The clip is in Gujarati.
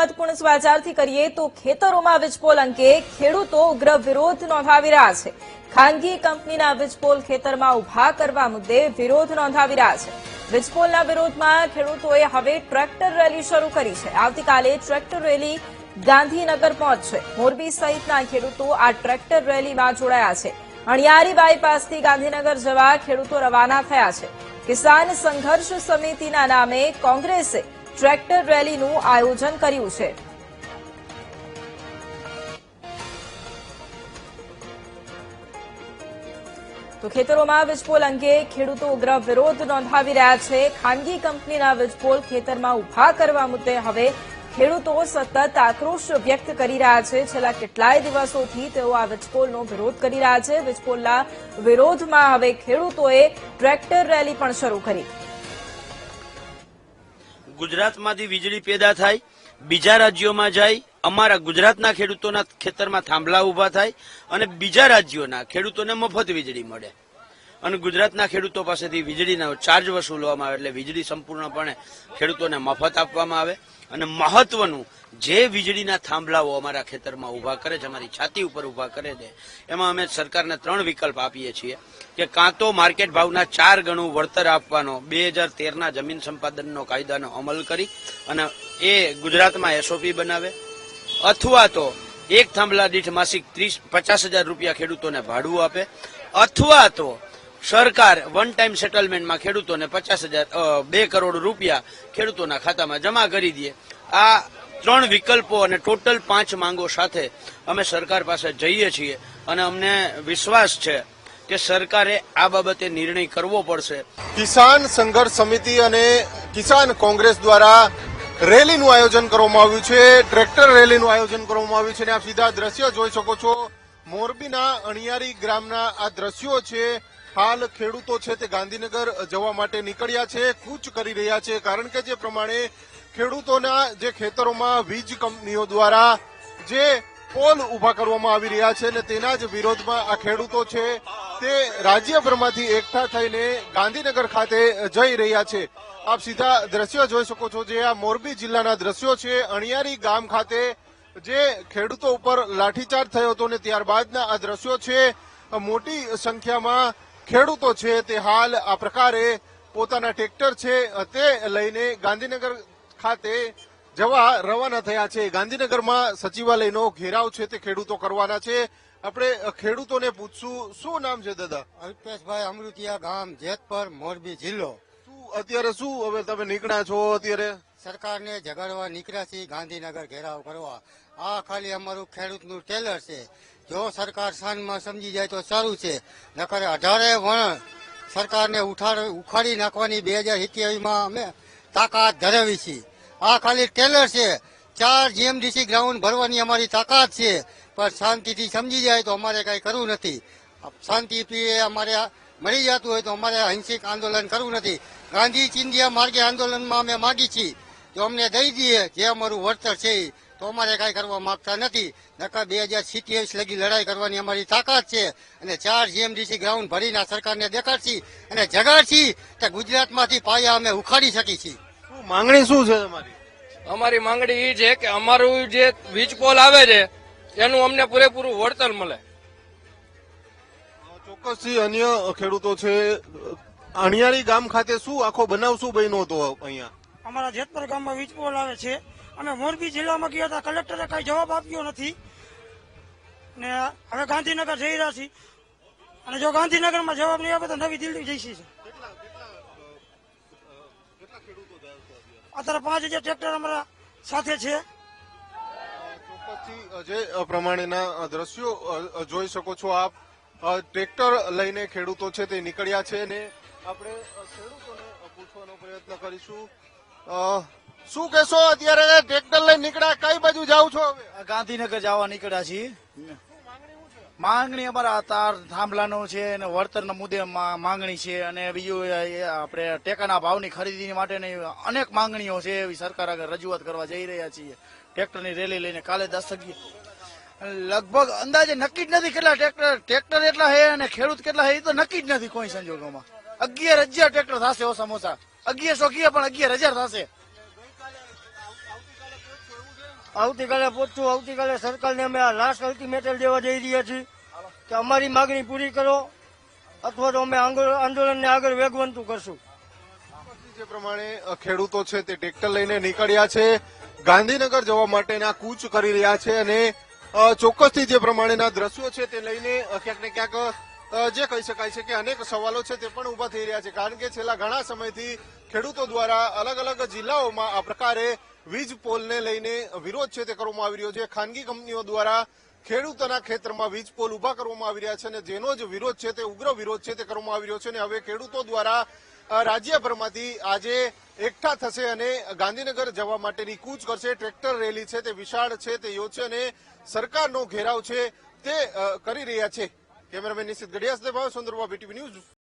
મહત્વપૂર્ણ સમાચારથી કરીએ તો ખેતરોમાં વીજપોલ અંગે ખેડૂતો ઉગ્ર વિરોધ નોંધાવી રહ્યા છે। ખાનગી કંપનીના વીજપોલ ખેતરમાં ઉભા કરવા મુદ્દે વિરોધ નોંધાવી રહ્યા છે। વીજપોલના વિરોધમાં ખેડૂતોએ હવે ટ્રેક્ટર રેલી શરૂ કરી છે। આવતીકાલે ટ્રેક્ટર રેલી ગાંધીનગર પહોંચશે। મોરબી સહિતના ખેડૂતો આ ટ્રેક્ટર રેલીમાં જોડાયા છે। અણિયારી બાયપાસથી ગાંધીનગર જવા ખેડૂતો રવાના થયા છે। કિસાન સંઘર્ષ સમિતિના નામે કોંગ્રેસે ટ્રેક્ટર રેલીનું આયોજન કર્યું છે। તો ખેતરોમાં વીજપોલ અંગે ખેડૂતો ઉગ્ર વિરોધ નોંધાવી રહ્યા છે। ખાનગી કંપનીના વીજપોલ ખેતરમાં ઉભા કરવા મુદ્દે હવે ખેડૂતો સતત આક્રોશ વ્યક્ત કરી રહ્યા છે। છેલ્લા કેટલાય દિવસોથી તેઓ આ વીજપોલનો વિરોધ કરી રહ્યા છે। વીજપોલના વિરોધમાં હવે ખેડૂતોએ ટ્રેક્ટર રેલી પણ શરૂ કરી। ગુજરાતમાંથી વીજળી પેદા થાય, બીજા રાજ્યોમાં જાય, અમારા ગુજરાતના ખેડૂતોના ખેતરમાં થાંભલા ઉભા થાય અને બીજા રાજ્યોના ખેડૂતોને મફત વીજળી મળે અને ગુજરાતના ખેડૂતો પાસેથી વીજળીનો ચાર્જ વસૂલવામાં આવે એટલે વીજળી સંપૂર્ણપણે ખેડૂતોને મફત આપવામાં આવે અને મહત્વનું જે વીજળીના થાંભલાઓ અમારા ખેતરમાં ઉભા કરે છે, અમારી છાતી ઉપર ઉભા કરે છે, એમાં અમે સરકારને 3 વિકલ્પ આપીએ છીએ કે કાં તો માર્કેટ ભાવના 4 ગણું વળતર આપવાનો 2013ના જમીન સંપાદનનો કાયદાનો અમલ કરી અને એ ગુજરાતમાં એસઓપી બનાવે, અથવા તો એક થાંભલા દીઠ માસિક 50,000 રૂપિયા ખેડૂતોને ભાડું આપે, અથવા તો સરકાર વન ટાઈમ સેટલમેન્ટમાં ખેડૂતોને 2 કરોડ રૂપિયા ખેડૂતોના ખાતામાં જમા કરી દે। આ 3 વિકલ્પો અને ટોટલ 5 માંગો સાથે અમે સરકાર પાસે જઈએ છીએ અને અમને વિશ્વાસ છે કે સરકારે આ બાબતે નિર્ણય કરવો પડશે। કિસાન સંઘર્ષ સમિતિ અને કિસાન કોંગ્રેસ દ્વારા રેલીનું આયોજન કરવામાં આવ્યું છે। ટ્રેક્ટર રેલીનું આયોજન કરવામાં આવ્યું છે અને આપ સીધા દ્રશ્ય જોઈ શકો છો। મોરબીના અણિયારી ગ્રામના આ દ્રશ્યો છે। હાલ ખેડૂતો છે તે ગાંધીનગર જવા માટે નીકળ્યા છે, કૂચ કરી રહ્યા છે, કારણ કે જે પ્રમાણે ખેડૂતોના જે ખેતરોમાં વીજ કંપનીઓ દ્વારા જે પોલ ઉભા કરવામાં આવી રહ્યા છે અને તેના જ વિરોધમાં આ ખેડૂતો છે તે રાજ્યભરમાંથી એકઠા થઈને ગાંધીનગર ખાતે જઈ રહ્યા છે। આપ સીધા દ્રશ્યો જોઈ શકો છો, જે આ મોરબી જિલ્લાના દ્રશ્યો છે। અણિયારી ગામ ખાતે જે ખેડૂતો ઉપર લાઠીચાર્જ થયો હતો ને ત્યારબાદના આ દ્રશ્યો છે। મોટી સંખ્યામાં ખેડૂતો છે તે હાલ આ પ્રકારે પોતાના ટ્રેક્ટર છે તે લઈને ગાંધીનગર ખાતે જવા રવાના થયા છે। ગાંધીનગરમાં સચિવાલયનો ઘેરાવ છે તે ખેડૂતો કરવાના છે। આપણે ખેડૂતોને પૂછશું, શું નામ છે દાદા? અલ્પેશભાઈ અમૃતિયા, ગામ જેતપર, મોરબી જિલ્લો। અત્યારે શું હવે તમે નીકળ્યા છો? અત્યારે સરકારને જગાડવા નીકળ્યા છીએ, ગાંધીનગર ઘેરાવ કરવા। આ ખાલી અમારું ખેડૂતનું ટેલર છે। જો સરકાર સાંજમાં સમજી જાય તો સારું છે, નકર 18 વણ સરકારને ઉખાડી નાખવાની 2027માં અમે તાકાત ધરાવી છીએ। આ ખાલી ટેલર છે। 4 જીએમડીસી ગ્રાઉન્ડ ભરવાની અમારી તાકાત છે, પણ શાંતિથી સમજી જાય તો અમારે કઈ કરવું નથી। શાંતિથી અમારે મળી જતું હોય તો અમારે અહિંસક આંદોલન કરવું નથી। ગાંધી ચિંધ્યા માર્ગે આંદોલનમાં અમે માગી છીએ, જો અમને દઈ દઈએ જે અમારું વળતર છે તો અમારે કઈ કરવા માંગતા નથી, નકર 2027 લગી લડાઈ કરવાની અમારી તાકાત છે અને 4 જીએમડીસી ગ્રાઉન્ડ ભરીને સરકારને દેખાડશી અને જગાડશી તો ગુજરાતમાંથી પાયા અમે ઉખાડી શકી છીએ। માંગણી શું છે તમારી? અમારી માંગણી એ છે કે અમારું જે વીજ પોલ આવે છે એનું અમને પૂરેપૂરું વળતર મળે। ચોક્કસથી અન્ય ખેડૂતો છે। અણિયારી ગામ ખાતે શું આખો બનાવ શું બન્યો હતો? અહીંયા અમારા જેતપર ગામમાં વીજ પોલ આવે છે। અમે મોરબી જિલ્લામાં ગયા હતા, કલેક્ટરે કઈ જવાબ આપ્યો નથી ને હવે ગાંધીનગર જઈ રહ્યા છીએ અને જો ગાંધીનગરમાં જવાબ નહીં આપે તો નવી દિલ્હી જઈશી। અત્યારે 5,000 ટ્રેક્ટર અમારા સાથે છે। ચોક્કસથી જે પ્રમાણેના દ્રશ્યો જોઈ શકો છો આપ। ટ્રેક્ટર લઈને ખેડૂતો છે તે નીકળ્યા છે અને આપણે ખેડૂતોને પૂછવાનો પ્રયત્ન કરીશું। શું કહેશો? અત્યારે ટ્રેક્ટર લઈને નીકળ્યા, કઈ બાજુ જાવ છો? હવે ગાંધીનગર જવા નીકળ્યા છીએ। માંગણી અમારા તાર થાંભલાનો છે અને વળતરના મુદ્દે માંગણી છે અને બીજું આપણે ટેકાના ભાવની ખરીદી માટેની અનેક માંગણીઓ છે, એવી સરકાર આગળ રજૂઆત કરવા જઈ રહ્યા છીએ। ટ્રેક્ટરની રેલી લઈને કાલે 10 લગભગ અંદાજે નક્કી જ નથી કેટલા ટ્રેક્ટર એટલા છે અને ખેડૂત કેટલા છે એ તો નક્કી જ નથી કોઈ સંજોગોમાં। 11,000 ટ્રેક્ટર થશે ઓછામાં ઓછા, 1100 પણ 11,000 થશે। આવતીકાલે પહોંચશું. આવતીકાલે સરકારને અમે આ લાસ્ટ અલ્ટિમેટમ દેવા જઈ રહ્યા છીએ કે અમારી માગણી પૂરી કરો અથવા તો અમે આંદોલનને આગળ વેગવંતું કરશું. જે પ્રમાણે ખેડૂતો છે તે ટ્રેક્ટર લઈને નીકળ્યા છે, ગાંધીનગર જવા માટેના કૂચ કરી રહ્યા છે અને ચોક્કસથી જે પ્રમાણેના દ્રશ્યો છે તે લઈને ક્યાંક ને ક્યાંક જે કહી શકાય છે કે અનેક સવાલો છે તે પણ ઉભા થઈ રહ્યા છે. કારણ કે છેલ્લા ઘણા સમયથી ખેડૂતો દ્વારા અલગ અલગ જિલ્લાઓમાં આ પ્રકારે વીજ પોલને લઈને વિરોધ છે તે કરવામાં આવી રહ્યો છે. ખાનગી કંપનીઓ દ્વારા ખેડૂતોના ખેતરમાં વીજ પોલ ઉભા કરવામાં આવી રહ્યા છે અને જેનો જ વિરોધ છે તે ઉગ્ર વિરોધ છે તે કરવામાં આવી રહ્યો છે અને હવે ખેડૂતો દ્વારા રાજ્યભરમાંથી આજે એકઠા થશે અને ગાંધીનગર જવા માટેની કૂચ કરશે. ટ્રેક્ટર રેલી છે તે વિશાળ છે તે યોજશે અને સરકારનો ઘેરાવ છે તે કરી રહ્યા છે. કેમેરામેન નિશિત ગઢિયા સાથે ભાવ સુંદરબા, BTV ન્યૂઝ.